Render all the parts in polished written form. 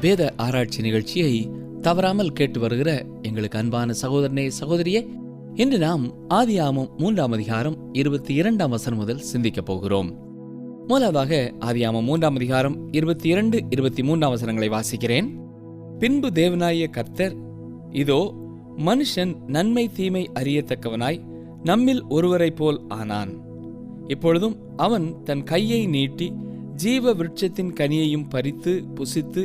வேத ஆராய்ச்சி நிகழ்ச்சியை தவறாமல் கேட்டு வருகிற எங்களுக்கு அன்பான சகோதரனே சகோதரியே, இன்று நாம் ஆதியாகமம் 3ஆம் அதிகாரம் 22ஆம் வசனம் முதல் சிந்திக்கப் போகிறோம். முதலாவதாக ஆதியாகமம் 3ஆம் அதிகாரம் 22, 23ஆம் வசனங்களை வாசிக்கிறேன். பின்பு தேவனாகிய கர்த்தர், இதோ மனுஷன் நன்மை தீமை அறியத்தக்கவனாய் நம்மில் ஒருவரைப் போல் ஆனான். இப்பொழுதும் அவன் தன் கையை நீட்டி ஜீவ விருட்சத்தின் கனியையும் பறித்து புசித்து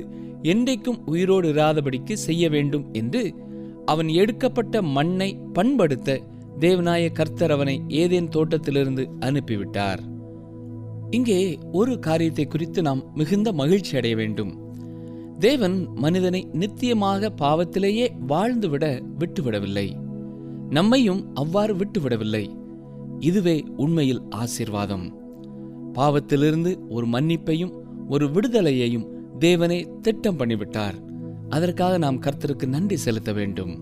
என்றைக்கும் உயிரோடு இராதபடிக்கு செய்ய வேண்டும் என்று அவன் எடுக்கப்பட்ட மண்ணை பண்படுத்த தேவனாய கர்த்தர் அவனை ஏதேன் தோட்டத்திலிருந்து அனுப்பிவிட்டார். இங்கே ஒரு காரியத்தை குறித்து நாம் மிகுந்த மகிழ்ச்சி அடைய வேண்டும். தேவன் மனிதனை நித்தியமாக பாவத்திலேயே வாழ்ந்துவிட விட்டுவிடவில்லை. நம்மையும் அவ்வாறு விட்டுவிடவில்லை. இதுவே உண்மையில் ஆசீர்வாதம். பாவத்திலிருந்து ஒரு மன்னிப்பையும் ஒரு விடுதலையையும் தேவனே திட்டம் பண்ணிவிட்டார். அதற்காக நாம் கர்த்தருக்கு நன்றி செலுத்த வேண்டும்.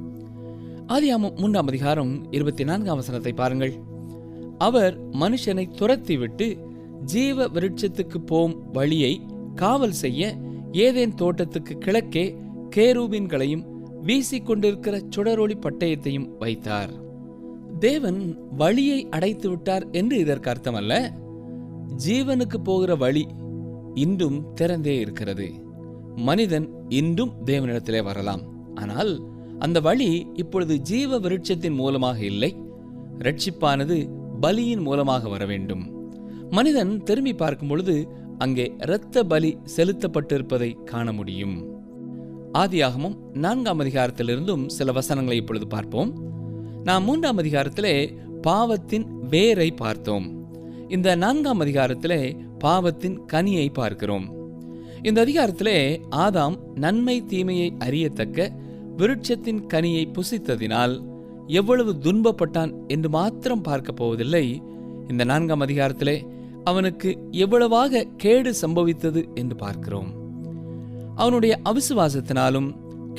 ஆதியாகமம் 3ஆம் அதிகாரம் 24ஆம் வசனத்தை பாருங்கள். அவர் மனுஷனை துரத்திவிட்டு ஜீவ விருட்சத்துக்கு போம் வழியை காவல் செய்ய ஏதேன் தோட்டத்துக்கு கிழக்கே கேருபீன்களையும் வீசிக்கொண்டிருக்கிற சுடரொளி பட்டயத்தையும் வைத்தார். தேவன் வழியை அடைத்து விட்டார் என்று இதற்கு அர்த்தமல்ல. ஜீவனுக்கு போகிற வழி இன்றும் திறந்தே இருக்கிறது. மனிதன் இன்றும் தேவனிடத்திலே வரலாம். ஆனால் அந்த வழி இப்பொழுது ஜீவ விருட்சத்தின் மூலமாக இல்லை. ரட்சிப்பானது பலியின் மூலமாக வர வேண்டும். மனிதன் திரும்பி பார்க்கும் பொழுது அங்கே இரத்த பலி செலுத்தப்பட்டிருப்பதை காண முடியும். ஆதியாகமம் 4ஆம் அதிகாரத்திலிருந்தும் சில வசனங்களை இப்பொழுது பார்ப்போம். நாம் 3ஆம் அதிகாரத்திலே பாவத்தின் வேரை பார்த்தோம். இந்த 4ஆம் அதிகாரத்திலே பாவத்தின் கனியை பார்க்கிறோம். இந்த அதிகாரத்திலே ஆதாம் நன்மை தீமையை அறியத்தக்க விருட்சத்தின் கனியை புசித்ததினால் எவ்வளவு துன்பப்பட்டான் என்று மாத்திரம் பார்க்க போவதில்லை. இந்த 4ஆம் அதிகாரத்திலே அவனுக்கு எவ்வளவாக கேடு சம்பவித்தது என்று பார்க்கிறோம். அவனுடைய அவிசுவாசத்தினாலும்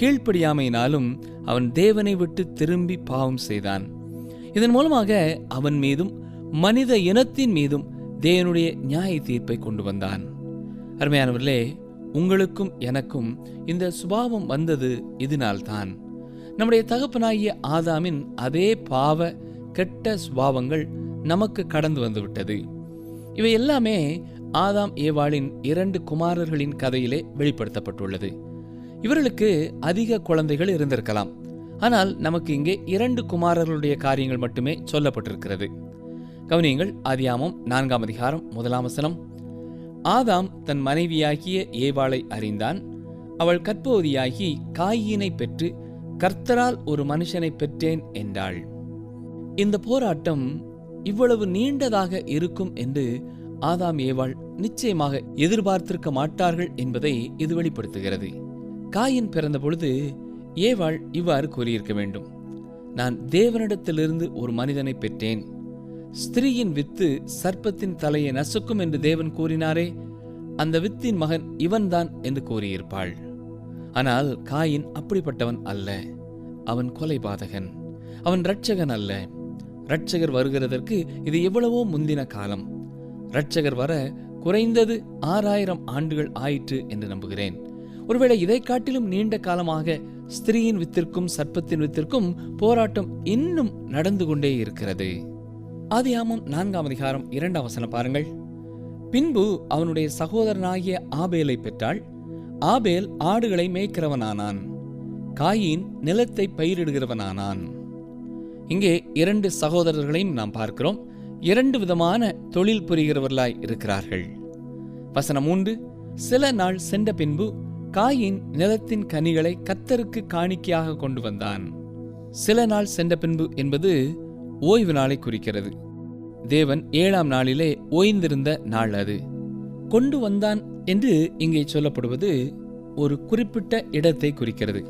கீழ்ப்படியாமையினாலும் அவன் தேவனை விட்டு திரும்பி பாவம் செய்தான். இதன் மூலமாக அவன் மீதும் மனித இனத்தின் மீதும் தேவனுடைய நியாய தீர்ப்பை கொண்டு வந்தான். அருமையானவர்களே, உங்களுக்கும் எனக்கும் இந்த சுபாவம் வந்தது இதனால்தான். நம்முடைய தகப்பனாகிய ஆதாமின் அதே பாவ கெட்ட சுபாவங்கள் நமக்கு கடந்து வந்துவிட்டது. இவை எல்லாமே ஆதாம் ஏவாளின் 2 குமாரர்களின் கதையிலே வெளிப்படுத்தப்பட்டுள்ளது. இவர்களுக்கு அதிக குழந்தைகள் இருந்திருக்கலாம். ஆனால் நமக்கு இங்கே 2 குமாரர்களுடைய காரியங்கள் மட்டுமே சொல்லப்பட்டிருக்கிறது. கவனியுங்கள். ஆதியாகமம் 4ஆம் அதிகாரம் 1ஆம் வசனம். ஆதாம் தன் மனைவியாகிய ஏவாளை அறிந்தான். அவள் கர்ப்பவதியாகி காயினை பெற்று கர்த்தரால் ஒரு மனுஷனை பெற்றேன் என்றாள். இந்த போராட்டம் இவ்வளவு நீண்டதாக இருக்கும் என்று ஆதாம் ஏவாள் நிச்சயமாக எதிர்பார்த்திருக்க மாட்டார்கள் என்பதை இது வெளிப்படுத்துகிறது. காயின் பிறந்த பொழுது ஏவாள் இவ்வாறு கூறியிருக்க வேண்டும்: நான் தேவனிடத்திலிருந்து ஒரு மனிதனை பெற்றேன். ஸ்திரீயின் வித்து சர்ப்பத்தின் தலையை நசுக்கும் என்று தேவன் கூறினாரே, அந்த வித்தின் மகன் இவன்தான் என்று கூறியிருப்பாள். ஆனால் காயின் அப்படிப்பட்டவன் அல்ல. அவன் கொலைபாதகன். அவன் இரட்சகன் அல்ல. இரட்சகர் வருகிறதற்கு இது எவ்வளவோ முந்தின காலம். இரட்சகர் வர குறைந்தது 6000 ஆண்டுகள் ஆயிற்று என்று நம்புகிறேன். ஒருவேளை இதை காட்டிலும் நீண்ட காலமாக ஸ்திரீயின் வித்திற்கும் சர்ப்பத்தின் வித்திற்கும் போராட்டம் இன்னும் நடந்து கொண்டே இருக்கிறது. ஆதியாகமம் 4ஆம் அதிகாரம் 2ஆம் வசனம் பாருங்கள். பின்பு அவனுடைய சகோதரனாகிய ஆபேலை பெற்றாள். ஆபேல் ஆடுகளை மேய்க்கிறவனானான். காயின் நிலத்தை பயிரிடுகிறவனானான். இங்கே 2 சகோதரர்களையும் நாம் பார்க்கிறோம். 2 விதமான தொழில் புரிகிறவர்களாய் இருக்கிறார்கள். வசனம் 3. சில நாள் சென்ற பின்பு காயின் நிலத்தின் கனிகளை கர்த்தருக்கு காணிக்கையாக கொண்டு வந்தான். சில நாள் சென்ற பின்பு என்பது ஓய்வு நாளை குறிக்கிறது. தேவன் 7ஆம் நாளிலே ஓய்ந்திருந்த நாள் அது. கொண்டு வந்தான் என்று இங்கே சொல்லப்படுவது ஒரு குறிப்பிட்ட இடத்தை குறிக்கிறது.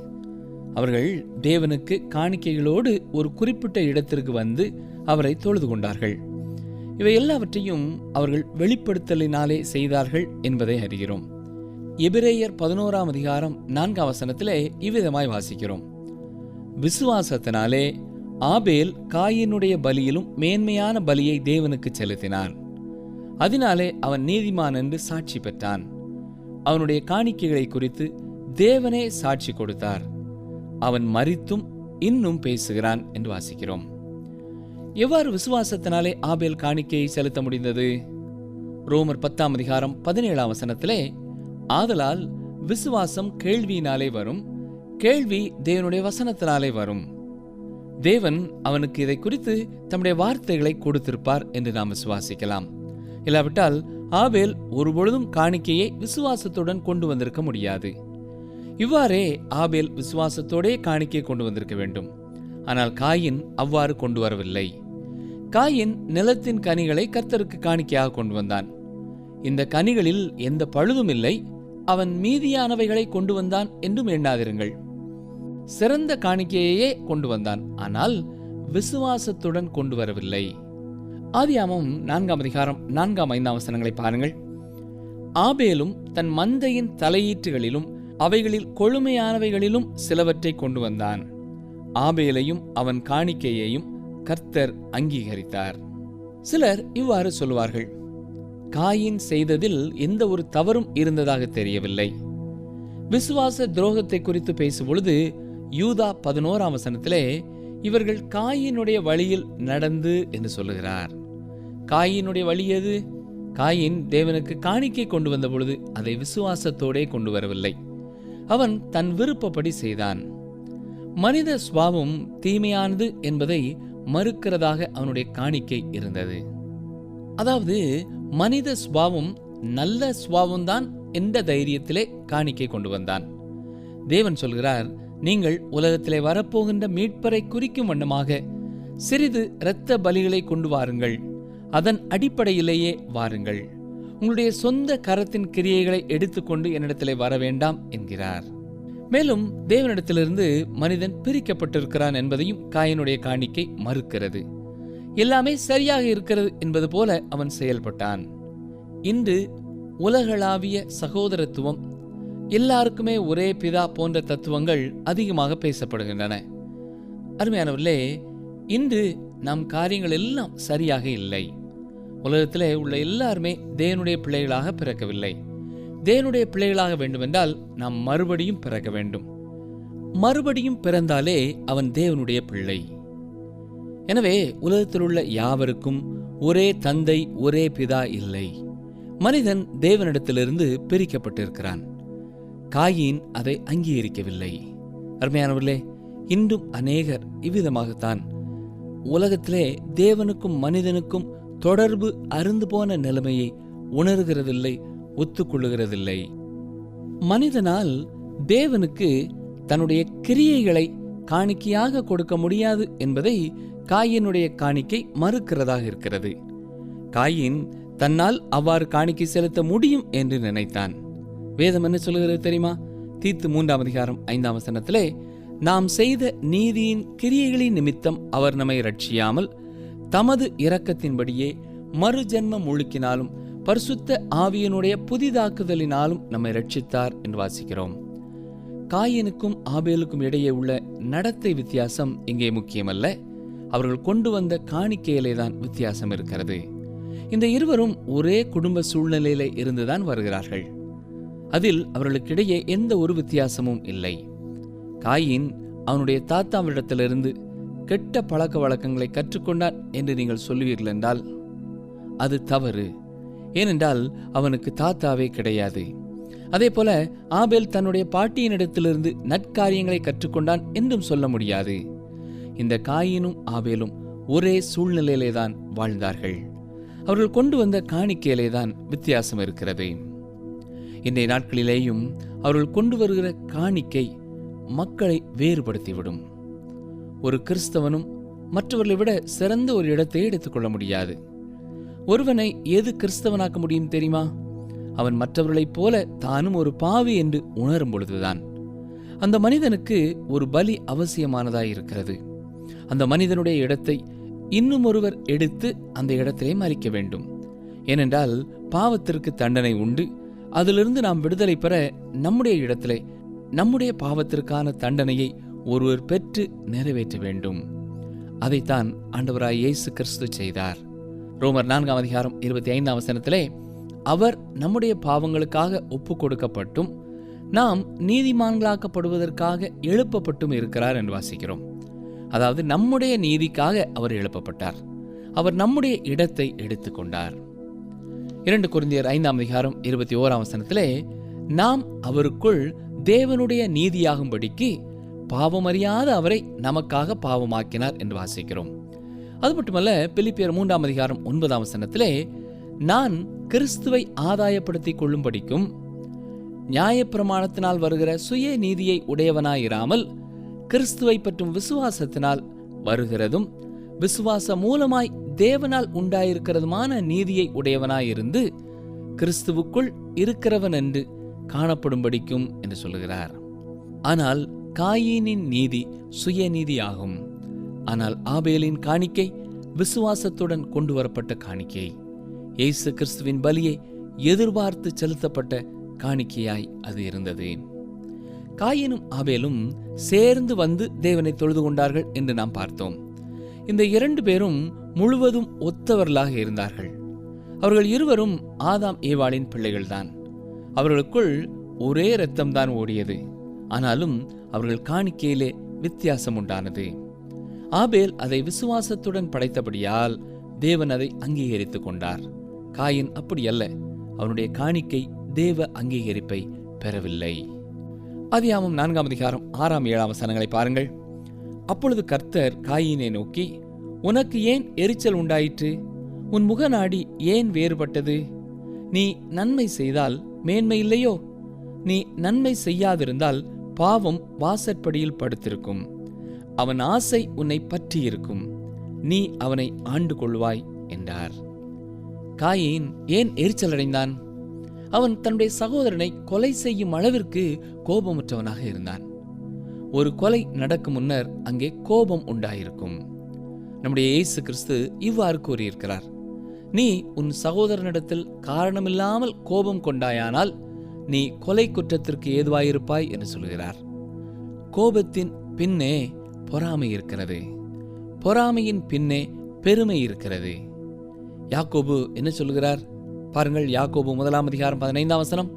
அவர்கள் தேவனுக்கு காணிக்கைகளோடு ஒரு குறிப்பிட்ட இடத்திற்கு வந்து அவரை தொழுது கொண்டார்கள். இவை எல்லாவற்றையும் அவர்கள் வெளிப்படுத்தலினாலே செய்தார்கள் என்பதை அறிகிறோம். எபிரேயர் 11ஆம் அதிகாரம் 4ஆம் வசனத்திலே இவ்விதமாய் வாசிக்கிறோம்: விசுவாசத்தினாலே ஆபேல் காயினுடைய பலியிலும் மேன்மையான பலியை தேவனுக்கு செலுத்தினான். அதனாலே அவன் நீதிமான் என்று சாட்சி பெற்றான். அவனுடைய காணிக்கைகளை குறித்து தேவனே சாட்சி கொடுத்தார். அவன் மரித்தும் இன்னும் பேசுகிறான் என்று வாசிக்கிறோம். எவ்வாறு விசுவாசத்தினாலே ஆபேல் காணிக்கையை செலுத்த முடிந்தது? ரோமர் 10:17 ஆதலால் விசுவாசம் கேள்வியினாலே வரும், கேள்வி தேவனுடைய வசனத்தினாலே வரும். தேவன் அவனுக்கு இதை குறித்து தம்முடைய வார்த்தைகளை கொடுத்திருப்பார் என்று நாம் விசுவாசிக்கலாம். இல்லாவிட்டால் ஆபேல் ஒருபொழுதும் காணிக்கையை விசுவாசத்துடன் கொண்டு வந்திருக்க முடியாது. இவ்வாறே ஆபேல் விசுவாசத்தோடே காணிக்கை கொண்டு வந்திருக்க வேண்டும். ஆனால் காயின் அவ்வாறு கொண்டு வரவில்லை. காயின் நிலத்தின் கனிகளை கர்த்தருக்கு காணிக்கையாக கொண்டு வந்தான். இந்த கனிகளில் எந்த பழுதும் இல்லை, அவன் மீதியானவைகளை கொண்டு வந்தான் என்றும் எண்ணாதிருங்கள். சிறந்த காணிக்கையே கொண்டு வந்தான், ஆனால் விசுவாசத்துடன் கொண்டு வரவில்லை. ஆதியாகமம் 4:4-5 பாருங்கள். ஆபேலும் தன் மந்தையின் தலையீற்றுகளிலும் அவைகளில் கொழுமையானவைகளிலும் சிலவற்றை கொண்டு வந்தான். ஆபேலையும் அவன் காணிக்கையையும் கர்த்தர் அங்கீகரித்தார். சிலர் இவ்வாறு சொல்லுவார்கள், காயின் செய்ததில் எந்த ஒரு தவறும் இருந்ததாக தெரியவில்லை. விசுவாச துரோகத்தை குறித்து பேசும்பொழுது யூதா 11 இவர்கள் காயினுடைய வழியில் நடந்து என்று சொல்லுகிறார். காயினுடைய வழி எது? காயின் தேவனுக்கு காணிக்கை கொண்டு வந்த பொழுது அதை விசுவாசத்தோடே கொண்டு வரவில்லை. அவன் தன் விருப்பப்படி செய்தான். மனித சுபாவம் தீமையானது என்பதை மறுக்கிறதாக அவனுடைய காணிக்கை இருந்தது. அதாவது மனித சுபாவம் நல்ல சுபாவம்தான் என்ற தைரியத்திலே காணிக்கை கொண்டு வந்தான். தேவன் சொல்கிறார், நீங்கள் உலகத்திலே வரப்போகின்ற மீட்பரை குறிக்கும் வண்ணமாக சிறிது இரத்த பலிகளை கொண்டு வாருங்கள், அதன் அடிப்படையிலேயே வாருங்கள். உங்களுடைய சொந்த கரத்தின் கிரியைகளை எடுத்துக்கொண்டு என்னிடத்திலே வர வேண்டாம் என்கிறார். மேலும் தேவனிடத்திலிருந்து மனிதன் பிரிக்கப்பட்டிருக்கிறான் என்பதையும் காயினுடைய காணிக்கை மறுக்கிறது. எல்லாமே சரியாக இருக்கிறது என்பது போல அவன் செயல்பட்டான். இன்று உலகளாவிய சகோதரத்துவம், எல்லாருக்குமே ஒரே பிதா போன்ற தத்துவங்கள் அதிகமாக பேசப்படுகின்றன. அருமையானவர்களே, இன்று நம் காரியங்கள் எல்லாம் சரியாக இல்லை. உலகத்திலே உள்ள எல்லாருமே தேவனுடைய பிள்ளைகளாக பிறக்கவில்லை. தேவனுடைய பிள்ளைகளாக வேண்டுமென்றால் நாம் மறுபடியும் பிறக்க வேண்டும். மறுபடியும் பிறந்தாலே அவன் தேவனுடைய பிள்ளை. எனவே உலகத்தில் உள்ள யாவருக்கும் ஒரே தந்தை, ஒரே பிதா இல்லை. மனிதன் தேவனிடத்திலிருந்து பிரிக்கப்பட்டிருக்கிறான். காயின் அதை அங்கீகரிக்கவில்லை. அருமையானவர்களே, இன்றும் அநேகர் இவ்விதமாகத்தான் உலகத்திலே தேவனுக்கும் மனிதனுக்கும் தொடர்பு அருந்து போன நிலைமையை உணர்கிறதில்லை, ஒத்துக்கொள்ளுகிறதில்லை. மனிதனால் தேவனுக்கு தன்னுடைய கிரியைகளை காணிக்கையாக கொடுக்க முடியாது என்பதை காயினுடைய காணிக்கை மறுக்கிறதாக இருக்கிறது. காயின் தன்னால் அவ்வாறு காணிக்கை செலுத்த முடியும் என்று நினைத்தான். வேதம் என்ன சொல்கிறது தெரியுமா? தீத்து 3:5 நாம் செய்த நீதியின் கிரியைகளின் நிமித்தம் அவர் நம்மை ரட்சியாமல் தமது இரக்கத்தின்படியே மறு ஜென்மம் முழுக்கினாலும் பரிசுத்த ஆவியனுடைய புதிதாக்குதலினாலும் நம்மை ரட்சித்தார் என்று வாசிக்கிறோம். காயினுக்கும் ஆபேலுக்கும் இடையே உள்ள நடத்தை வித்தியாசம் இங்கே முக்கியமல்ல, அவர்கள் கொண்டு வந்த காணிக்கையிலேதான் வித்தியாசம் இருக்கிறது. இந்த இருவரும் ஒரே குடும்ப சூழ்நிலையில இருந்துதான் வருகிறார்கள். அதில் அவர்களுக்கிடையே எந்த ஒரு வித்தியாசமும் இல்லை. காயின் அவனுடைய தாத்தாவிடத்திலிருந்து கெட்ட பழக்க வழக்கங்களை கற்றுக்கொண்டான் என்று நீங்கள் சொல்லுவீர்கள் என்றால் அது தவறு. ஏனென்றால் அவனுக்கு தாத்தாவே கிடையாது. அதே போல ஆபேல் தன்னுடைய பாட்டியினிடத்திலிருந்து நற்காரியங்களை கற்றுக்கொண்டான் என்றும் சொல்ல முடியாது. இந்த காயினும் ஆபேலும் ஒரே சூழ்நிலையிலேதான் வாழ்ந்தார்கள். அவர்கள் கொண்டு வந்த காணிக்கையிலேதான் வித்தியாசம் இருக்கிறது. இன்றைய நாட்களிலேயும் அவர்கள் கொண்டு வருகிற காணிக்கை மக்களை வேறுபடுத்திவிடும். ஒரு கிறிஸ்தவனும் மற்றவர்களை விட சிறந்த ஒரு இடத்தை எடுத்துக்கொள்ள முடியாது. ஒருவனை எது கிறிஸ்தவனாக்க முடியும் தெரியுமா? அவன் மற்றவர்களைப் போல தானும் ஒரு பாவி என்று உணரும் பொழுதுதான். அந்த மனிதனுக்கு ஒரு பலி அவசியமானதாய் இருக்கிறது. அந்த மனிதனுடைய இடத்தை இன்னும் ஒருவர் எடுத்து அந்த இடத்திலே மறிக்க வேண்டும். ஏனென்றால் பாவத்திற்கு தண்டனை உண்டு. அதிலிருந்து நாம் விடுதலை பெற நம்முடைய இடத்திலே நம்முடைய பாவத்திற்கான தண்டனையை ஒருவர் பெற்று நிறைவேற்ற வேண்டும். அதைத்தான் ஆண்டவராய் இயேசு கிறிஸ்து செய்தார். ரோமர் 4:25 அவர் நம்முடைய பாவங்களுக்காக ஒப்பு கொடுக்கப்பட்டும் நாம் நீதிமான்களாக்கப்படுவதற்காக எழுப்பப்பட்டும் இருக்கிறார் என்று வாசிக்கிறோம். அதாவது நம்முடைய நீதிக்காக அவர் எழுப்பப்பட்டார். அவர் நம்முடைய இடத்தை எடுத்துக்கொண்டார். 2 கொரிந்தியர் 5:21 நாம் அவருக்குள் தேவனுடைய நீதியாகும்படிக்கு பாவமறியாத அவரை நமக்காக பாவமாக்கினார் என்று வாசிக்கிறோம். அது மட்டுமல்ல, பிலிப்பியர் 3:9 நான் கிறிஸ்துவை ஆதாயப்படுத்திக் கொள்ளும்படிக்கும் நியாயப்பிரமாணத்தினால் வருகிற சுய நீதியை உடையவனாயிராமல் கிறிஸ்துவை பற்றும் விசுவாசத்தினால் வருகிறதும் விசுவாச மூலமாய் தேவனால் உண்டாயிருக்கிறதுமான நீதியை உடையவனாயிருந்து கிறிஸ்துவுக்குள் இருக்கிறவன் என்று காணப்படும்படிக்கும் என்று சொல்லுகிறார். ஆனால் காயீனின் நீதி சுயநீதி ஆகும். ஆனால் ஆபேலின் காணிக்கை விசுவாசத்துடன் கொண்டு வரப்பட்ட காணிக்கை, இயேசு கிறிஸ்துவின் பலியை எதிர்பார்த்து செலுத்தப்பட்ட காணிக்கையாய் அது இருந்தது. காயீனும் ஆபேலும் சேர்ந்து வந்து தேவனை தொழுது கொண்டார்கள் என்று நாம் பார்த்தோம். இந்த 2 பேரும் முழுவதும் ஒத்தவர்களாக இருந்தார்கள். அவர்கள் இருவரும் ஆதாம் ஏவாளின் பிள்ளைகள்தான். அவர்களுக்குள் ஒரே இரத்தம்தான் ஓடியது. ஆனாலும் அவர்கள் காணிக்கையிலே வித்தியாசம் உண்டானது. ஆபேல் அதை விசுவாசத்துடன் படைத்தபடியால் தேவன் அதை அங்கீகரித்துக் கொண்டார். காயின் அப்படி அல்ல. அவனுடைய காணிக்கை தேவ அங்கீகரிப்பை பெறவில்லை. ஆதியாகமம் 4:6-7 பாருங்கள். அப்பொழுது கர்த்தர் காயினை நோக்கி, உனக்கு ஏன் எரிச்சல் உண்டாயிற்று? உன் முகநாடி ஏன் வேறுபட்டது? நீ நன்மை செய்தால் மேன்மை இல்லையோ? நீ நன்மை செய்யாதிருந்தால் பாவம் வாசற்படியில் படுத்திருக்கும். அவன் ஆசை உன்னை பற்றியிருக்கும். நீ அவனை ஆண்டு கொள்வாய் என்றார். காயின் ஏன் எரிச்சல் அடைந்தான்? அவன் தன்னுடைய சகோதரனை கொலை செய்யும் அளவிற்கு கோபமுற்றவனாக இருந்தான். ஒரு கொலை நடக்கும் முன்னர் அங்கே கோபம் உண்டாயிருக்கும். நம்முடைய இயேசு கிறிஸ்து இவ்வாறு கூறியிருக்கிறார், நீ உன் சகோதரனிடத்தில் காரணமில்லாமல் கோபம் கொண்டாயானால் நீ கொலை குற்றத்திற்கு ஏதுவாயிருப்பாய் என்று சொல்கிறார். கோபத்தின் பின்னே பொறாமை இருக்கிறது. பொறாமையின் பின்னே பெருமை இருக்கிறது. யாக்கோபு என்ன சொல்கிறார் பாருங்கள். யாக்கோபு 1:15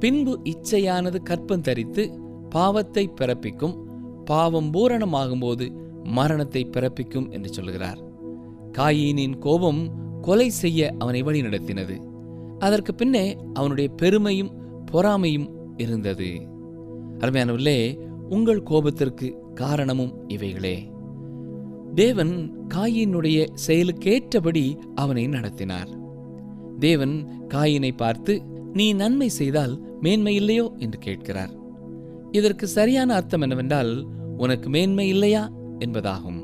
பின்பு இச்சையானது கற்பம் தரித்து பாவத்தை பிறப்பிக்கும், பாவம் பூரணமாகும்போது மரணத்தை பிறப்பிக்கும் என்று சொல்கிறார். காயீனின் கோபம் கொலை செய்ய அவனை வழிநடத்தினது. அதற்கு பின்னே அவனுடைய பெருமையும் பொறாமையும் இருந்தது. அருமையானவர்களே, உங்கள் கோபத்திற்கு காரணமும் இவைகளே. தேவன் காயினுடைய செயலுக்கேற்றபடி அவனை நடத்தினார். தேவன் காயினை பார்த்து, நீ நன்மை செய்தால் மேன்மை இல்லையோ என்று கேட்கிறார். இதற்கு சரியான அர்த்தம் என்னவென்றால், உனக்கு மேன்மை இல்லையா என்பதாகும்.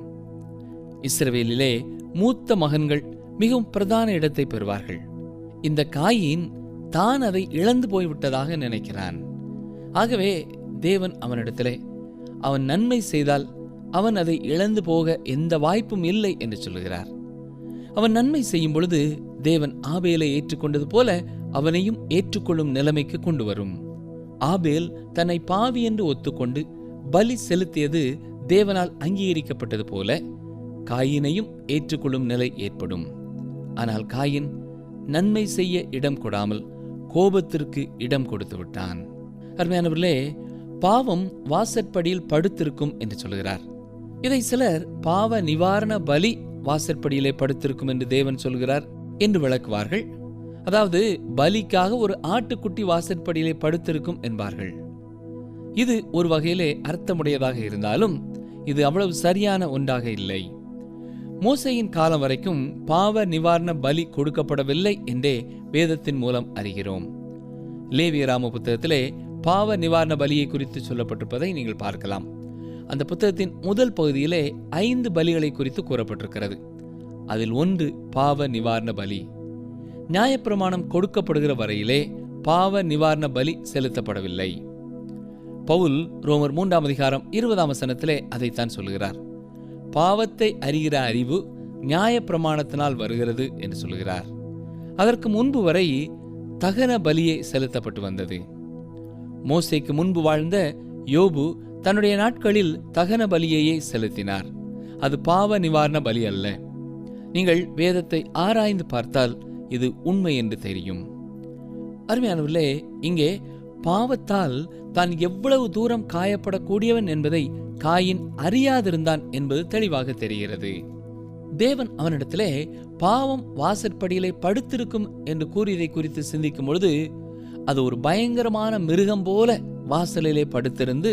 இஸ்ரவேலிலே மூத்த மகன்கள் மிகவும் பிரதான இடத்தை பெறுவார்கள். இந்த காயின் தான் அதை இழந்து போய்விட்டதாக நினைக்கிறான். ஆகவே தேவன் அவனிடத்திலே, அவன் நன்மை செய்தால் அவன் அதை இழந்து போக எந்த வாய்ப்பும் இல்லை என்று சொல்கிறார். அவன் நன்மை செய்யும் பொழுது தேவன் ஆபேலை ஏற்றுக்கொண்டது போல அவனையும் ஏற்றுக்கொள்ளும் நிலைமைக்கு கொண்டு வரும். ஆபேல் தன்னை பாவி என்று ஒத்துக்கொண்டு பலி செலுத்தியது தேவனால் அங்கீகரிக்கப்பட்டது போல காயினையும் ஏற்றுக்கொள்ளும் நிலை ஏற்படும். ஆனால் காயின் நன்மை செய்ய இடம் கொடாமல் கோபத்திற்கு இடம் கொடுத்து விட்டான். அருமையானவர்களே, பாவம் வாசற்படியில் படுத்திருக்கும் என்று சொல்கிறார். இதை சிலர் பாவ நிவாரண பலி வாசற்படியிலே படுத்திருக்கும் என்று தேவன் சொல்கிறார் என்று விளக்குவார்கள். அதாவது பலிக்காக ஒரு ஆட்டுக்குட்டி வாசற்படியிலே படுத்திருக்கும் என்பார்கள். இது ஒரு வகையிலே அர்த்தமுடையதாக இருந்தாலும் இது அவ்வளவு சரியான ஒன்றாக இல்லை. மோசேயின் காலம் வரைக்கும் பாவ நிவாரண பலி கொடுக்கப்படவில்லை என்றே வேதத்தின் மூலம் அறிகிறோம். லேவியராம புத்தகத்திலே பாவ நிவாரண பலியை குறித்து சொல்லப்பட்டிருப்பதை நீங்கள் பார்க்கலாம். அந்த புத்தகத்தின் முதல் பகுதியிலே 5 பலிகளை குறித்து கூறப்பட்டிருக்கிறது. அதில் ஒன்று பாவ நிவாரண பலி. நியாயப்பிரமாணம் கொடுக்கப்படுகிற வரையிலே பாவ நிவாரண பலி செலுத்தப்படவில்லை. பவுல் ரோமர் 3:20 அதைத்தான் சொல்கிறார். பாவத்தை அறிகிற அறிவு நியாயப்பிரமாணத்தினால் வருகிறது என்று சொல்கிறார். அதற்கு முன்பு வரை தகன பலியே செலுத்தப்பட்டு வந்தது. மோசேக்கு முன்பு வாழ்ந்த யோபு தன்னுடைய நாட்களில் தகன பலியையே செலுத்தினார். அது பாவ நிவாரண பலி அல்ல. நீங்கள் வேதத்தை ஆராய்ந்து பார்த்தால் இது உண்மை என்று தெரியும். அருமையானவர்களே, இங்கே பாவத்தால் தான் எவ்வளவு தூரம் காயப்படக்கூடியவன் என்பதை காயின் அறியாதிருந்தான் என்பது தெளிவாக தெரிகிறது. தேவன் அவனிடத்திலே பாவம் வாசற்படியிலே படுத்திருக்கும் என்று கூறியதை குறித்து சிந்திக்கும் பொழுது, அது ஒரு பயங்கரமான மிருகம் போல வாசலிலே படுத்திருந்து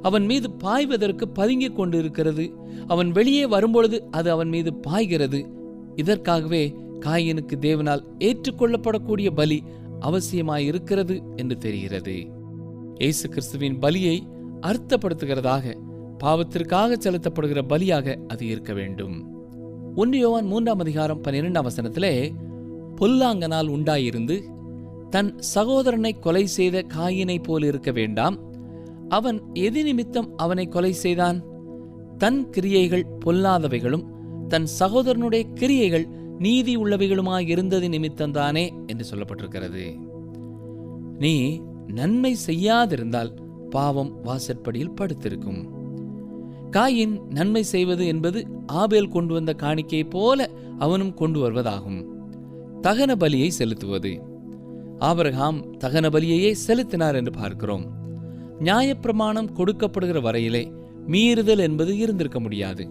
அவன் மீது பாய்வதற்கு பதுங்கிக் கொண்டிருக்கிறது. அவன் வெளியே வரும்பொழுது அது அவன் மீது பாய்கிறது. இதற்காகவே காயினுக்கு தேவனால் ஏற்றுக்கொள்ளப்படக்கூடிய பலி அவசியமாயிருக்கிறது என்று தெரிகிறது. இயேசு கிறிஸ்துவின் பலியை அர்த்தப்படுத்துகிறதாக, பாவத்திற்காக செலுத்தப்படுகிற பலியாக அது இருக்க வேண்டும். 1 யோவான் 3:12 பொல்லாங்கனால் உண்டாயிருந்து தன் சகோதரனை கொலை செய்த காயினை போல் இருக்க வேண்டாம். அவன் எது நிமித்தம் அவனை கொலை செய்தான்? தன் கிரியைகள் பொல்லாதவைகளும் தன் சகோதரனுடைய கிரியைகள் நீதி உள்ளவைகளுமாயிருந்தது நிமித்தம்தானே என்று சொல்லப்பட்டிருக்கிறது. நீ நன்மை செய்யாதிருந்தால் பாவம் வாசற்படியில் படுத்திருக்கும். காயின் நன்மை செய்வது என்பது ஆபேல் கொண்டு வந்த காணிக்கையை போல அவனும் கொண்டு வருவதாகும். தகன பலியை செலுத்துவது. ஆபிரகாம் தகன பலியையே செலுத்தினார் என்று பார்க்கிறோம். நியாயப்பிரமாணம் கொடுக்கப்படுகிற வரையிலே மீறுதல் என்பது இருந்திருக்க முடியாது.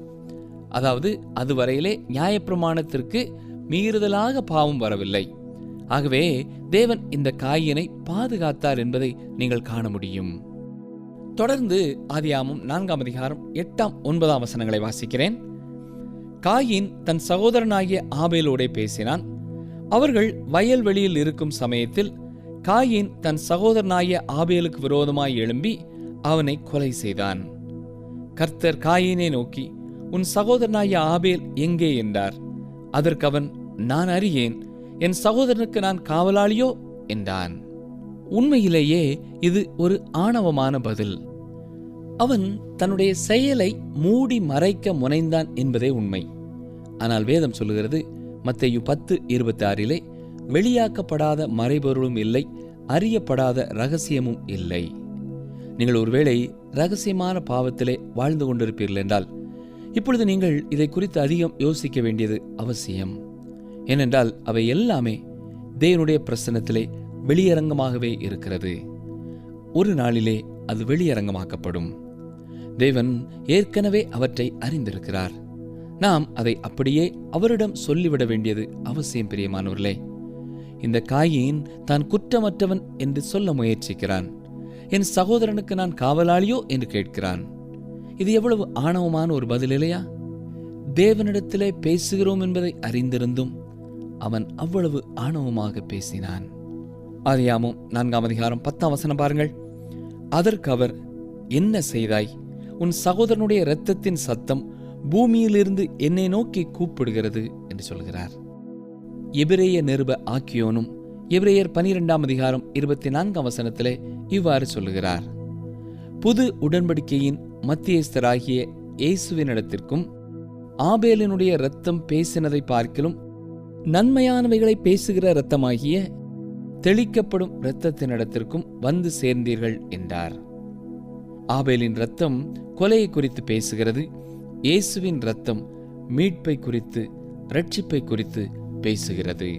அதாவது அதுவரையிலே நியாயப்பிரமாணத்திற்கு மீறுதலாக பாவம் வரவில்லை. ஆகவே தேவன் இந்த காயினை பாதுகாத்தார் என்பதை நீங்கள் காண முடியும். தொடர்ந்து ஆதியாகமம் 4:8-9 வாசிக்கிறேன். காயின் தன் சகோதரனாகிய ஆபேலோடே பேசினான். அவர்கள் வயல்வெளியில் இருக்கும் சமயத்தில் காயின் தன் சகோதரனாகிய ஆபேலுக்கு விரோதமாய் எழும்பி அவனை கொலை செய்தான். கர்த்தர் காயினை நோக்கி, உன் சகோதரனாகிய ஆபேல் எங்கே என்றார். அதற்கு அவன், நான் அறியேன், என் சகோதரனுக்கு நான் காவலாளியோ என்றான். உண்மையிலேயே இது ஒரு ஆணவமான பதில். அவன் தன்னுடைய செயலை மூடி மறைக்க முனைந்தான் என்பதே உண்மை. ஆனால் வேதம் சொல்லுகிறது, மத்தேயு 10:26 வெளியாக்கப்படாத மறைபொருளும் இல்லை, அறியப்படாத ரகசியமும் இல்லை. நீங்கள் ஒருவேளை ரகசியமான பாவத்திலே வாழ்ந்து கொண்டிருப்பீர்கள் என்றால் இப்பொழுது நீங்கள் இதை குறித்து அதிகம் யோசிக்க வேண்டியது அவசியம். ஏனென்றால் அவை எல்லாமே தேவனுடைய பிரசன்னத்திலே வெளியரங்கமாகவே இருக்கிறது. ஒரு நாளிலே அது வெளியரங்கமாக்கப்படும். தேவன் ஏற்கனவே அவற்றை அறிந்திருக்கிறார். நாம் அதை அப்படியே அவரிடம் சொல்லிவிட வேண்டியது அவசியம். பிரியமானவர்களே, இந்த காயின் தான் குற்றமற்றவன் என்று சொல்ல முயற்சிக்கிறான். என் சகோதரனுக்கு நான் காவலாளியோ என்று கேட்கிறான். இது எவ்வளவு ஆணவமான ஒரு பதில் இல்லையா? தேவனிடத்திலே பேசுகிறோம் என்பதை அறிந்திருந்தும் அவன் அவ்வளவு ஆணவமாக பேசினான். ஆதியாகமம் 4:10 பாருங்கள். அதற்கு அவர், என்ன செய்தாய்? உன் சகோதரனுடைய இரத்தத்தின் சத்தம் பூமியிலிருந்து என்னை நோக்கி கூப்பிடுகிறது என்று சொல்கிறார். எபிரேய நிருப ஆக்கியோனும் எபிரேயர் 12:24 இவ்வாறு சொல்லுகிறார். புது உடன்படிக்கையின் மத்தியஸ்தராகிய இயேசுவினிடத்திற்கும் ஆபேலினுடைய இரத்தம் பேசினதை பார்க்கிலும் நன்மையானவைகளை பேசுகிற இரத்தமாகிய தெளிக்கப்படும் இரத்தத்தினிடத்திற்கும் வந்து சேர்ந்தீர்கள் என்றார். ஆபேலின் இரத்தம் கொலையை குறித்து பேசுகிறது. இயேசுவின் இரத்தம் மீட்பை குறித்து, இரட்சிப்பை குறித்து பேசுகிறது.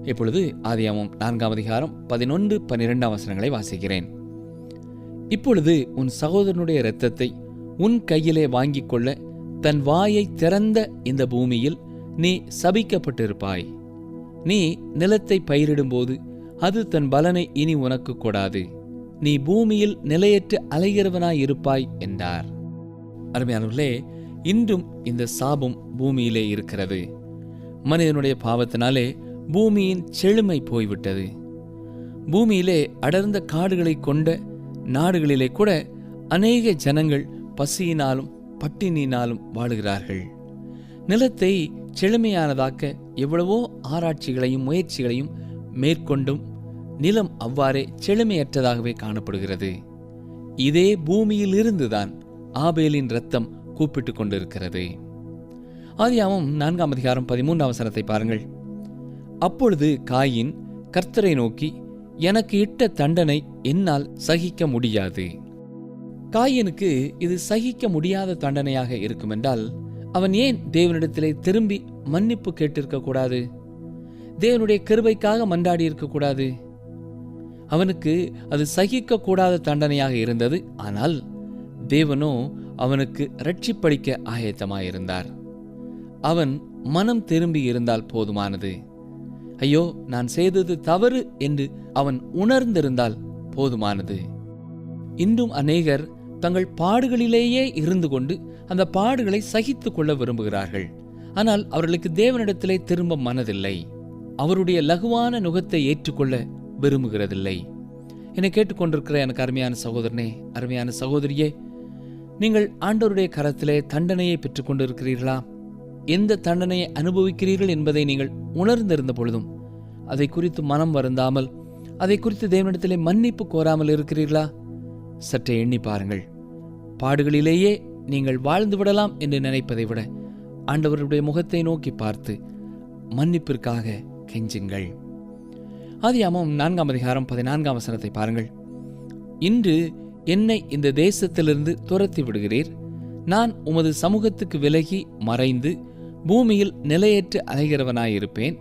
இப்பொழுது ஆதியாகமம் 4:11-12 வாசிக்கிறேன். இப்பொழுது உன் சகோதரனுடைய இரத்தத்தை உன் கையிலே வாங்கிக் கொள்ள தன் வாயை திறந்த இந்த பூமியில் நீ சபிக்கப்பட்டிருப்பாய். நீ நிலத்தை பயிரிடும்போது அது தன் பலனை இனி உனக்கு கொடாது. நீ பூமியில் நிலையற்று அலைகிறவனாயிருப்பாய் என்றார். அருமையானவர்களே, இன்றும் இந்த சாபம் பூமியிலே இருக்கிறது. மனிதனுடைய பாவத்தினாலே பூமியின் செழுமை போய்விட்டது. பூமியிலே அடர்ந்த காடுகளை கொண்ட நாடுகளிலே கூட அநேக ஜனங்கள் பசியினாலும் பட்டினியினாலும் வாழுகிறார்கள். நிலத்தை செழுமையானதாக்க எவ்வளவோ ஆராய்ச்சிகளையும் முயற்சிகளையும் மேற்கொண்டும் நிலம் அவ்வாறே செழுமையற்றதாகவே காணப்படுகிறது. இதே பூமியில் இருந்துதான் ஆபேலின் இரத்தம் கூப்பிட்டு கொண்டிருக்கிறது. ஆதியாகமம் 4:13 பாருங்கள். அப்பொழுது காயின் கர்த்தரை நோக்கி, எனக்கு இட்ட தண்டனை என்னால் சகிக்க முடியாது. காயினுக்கு இது சகிக்க முடியாத தண்டனையாக இருக்குமென்றால் அவன் ஏன் தேவனிடத்திலே திரும்பி மன்னிப்பு கேட்டிருக்க கூடாது? தேவனுடைய கிருபைக்காக மன்றாடி இருக்கக்கூடாது? அவனுக்கு அது சகிக்க கூடாத தண்டனையாக இருந்தது. ஆனால் தேவனோ அவனுக்கு ரட்சிப்பளிக்க ஆயத்தமாயிருந்தார். அவன் மனம் திரும்பி இருந்தால் போதுமானது. ஐயோ, நான் செய்தது தவறு என்று அவன் உணர்ந்திருந்தால் போதுமானது. இன்றும் அநேகர் தங்கள் பாடுகளிலேயே இருந்து கொண்டு அந்த பாடுகளை சகித்து கொள்ள விரும்புகிறார்கள். ஆனால் அவர்களுக்கு தேவனிடத்திலே திரும்ப மனதில்லை. அவருடைய லகுவான நுகத்தை ஏற்றுக்கொள்ள விரும்புகிறதில்லை. என்னை கேட்டுக்கொண்டிருக்கிற எனக்கு அருமையான சகோதரனே, அருமையான சகோதரியே, நீங்கள் ஆண்டவருடைய கரத்திலே தண்டனையை பெற்றுக்கொண்டு இருக்கிறீர்களா? எந்த தண்டனையை அனுபவிக்கிறீர்கள் என்பதை நீங்கள் உணர்ந்திருந்த பொழுதும் அதை குறித்து மனம் வருந்தாமல், அதை குறித்து தேவனிடத்திலே மன்னிப்பு கோராமல் இருக்கிறீர்களா? சற்றே எண்ணி பாருங்கள். பாடுகளிலேயே நீங்கள் வாழ்ந்து விடலாம் என்று நினைப்பதை விட ஆண்டவருடைய முகத்தை நோக்கி பார்த்து மன்னிப்பிற்காக கெஞ்சுங்கள். ஆதியாகமம் 4:14 பாருங்கள். இன்று என்னை இந்த தேசத்திலிருந்து துரத்தி விடுகிறீர். நான் உமது சமூகத்துக்கு விலகி மறைந்து பூமியில் நிலையற்று அலைகிறவனாயிருப்பேன்.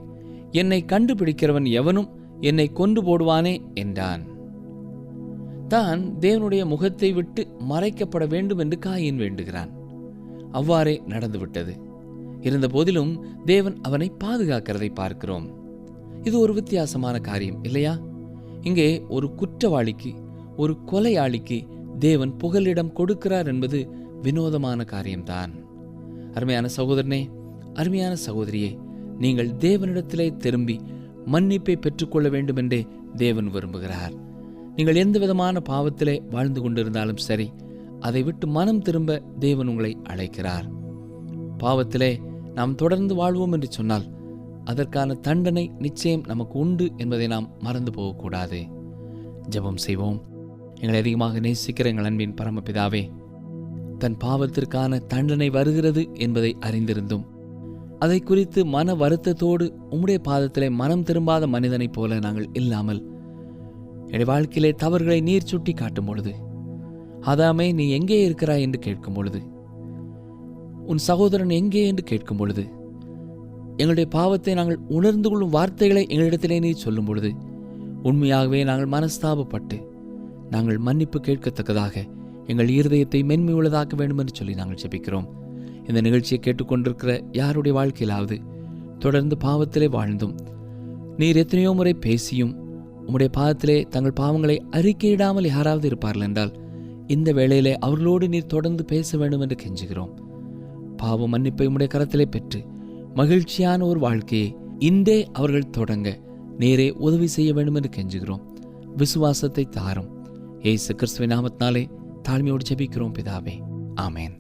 என்னை கண்டுபிடிக்கிறவன் எவனும் என்னை கொண்டு போடுவானே என்றான். தான் தேவனுடைய முகத்தை விட்டு மறைக்கப்பட வேண்டும் என்று காயின் வேண்டுகிறான். அவ்வாறே நடந்துவிட்டது. இருந்த போதிலும் தேவன் அவனை பாதுகாக்கிறதை பார்க்கிறோம். இது ஒரு வித்தியாசமான காரியம் இல்லையா? இங்கே ஒரு குற்றவாளிக்கு, ஒரு கொலையாளிக்கு தேவன் புகலிடம் கொடுக்கிறார் என்பது வினோதமான காரியம்தான். அருமையான சகோதரனே, அருமையான சகோதரியே, நீங்கள் தேவனிடத்திலே திரும்பி மன்னிப்பை பெற்றுக்கொள்ள வேண்டும் என்றே தேவன் விரும்புகிறார். நீங்கள் எந்த விதமான பாவத்திலே வாழ்ந்து கொண்டிருந்தாலும் சரி, அதை விட்டு மனம் திரும்ப தேவன் உங்களை அழைக்கிறார். பாவத்திலே நாம் தொடர்ந்து வாழ்வோம் என்று சொன்னால் அதற்கான தண்டனை நிச்சயம் நமக்கு உண்டு என்பதை நாம் மறந்து போகக்கூடாது. ஜெபம் செய்வோம். எங்களை அதிகமாக நேசிக்கிற எங்கள் அன்பின் பரமபிதாவே, தன் பாவத்திற்கான தண்டனை வருகிறது என்பதை அறிந்திருந்தும் அதை குறித்து மன வருத்தத்தோடு உம்முடைய பாதத்திலே மனம் திரும்பாத மனிதனைப் போல நாங்கள் இல்லாமல், என் வாழ்க்கையிலே தவறுகளை நீர் சுட்டி காட்டும் பொழுது, ஆதாமே நீ எங்கே இருக்கிறாய் என்று கேட்கும் பொழுது, உன் சகோதரன் எங்கே என்று கேட்கும் பொழுது, எங்களுடைய பாவத்தை நாங்கள் உணர்ந்து கொள்ளும் வார்த்தைகளை எங்களிடத்திலே நீ சொல்லும் பொழுது, உண்மையாகவே நாங்கள் மனஸ்தாபப்பட்டு நாங்கள் மன்னிப்பு கேட்கத்தக்கதாக எங்கள் இருதயத்தை மென்மையுள்ளதாக்க வேண்டும் என்று சொல்லி நாங்கள் ஜெபிக்கிறோம். இந்த நிகழ்ச்சியை கேட்டுக்கொண்டிருக்கிற யாருடைய வாழ்க்கையிலாவது தொடர்ந்து பாவத்திலே வாழ்ந்தும் நீர் எத்தனையோ முறை பேசியும் உம்முடைய பாதத்திலே தங்கள் பாவங்களை அறிக்கையிடாமல் யாராவது இருப்பார்கள் என்றால், இந்த வேளையிலே அவர்களோடு நீர் தொடர்ந்து பேச வேண்டும் என்று கெஞ்சுகிறோம். பாவ மன்னிப்பை உம்முடைய கரத்திலே பெற்று மகிழ்ச்சியான ஒரு வாழ்க்கையை இன்றே அவர்கள் தொடங்க நேரே உதவி செய்ய வேண்டும் என்று கெஞ்சுகிறோம். விசுவாசத்தை தாரும். இயேசு கிறிஸ்துவின் நாமத்தினாலே தாழ்மையோடு ஜெபிக்கிறோம் பிதாவே. ஆமென்.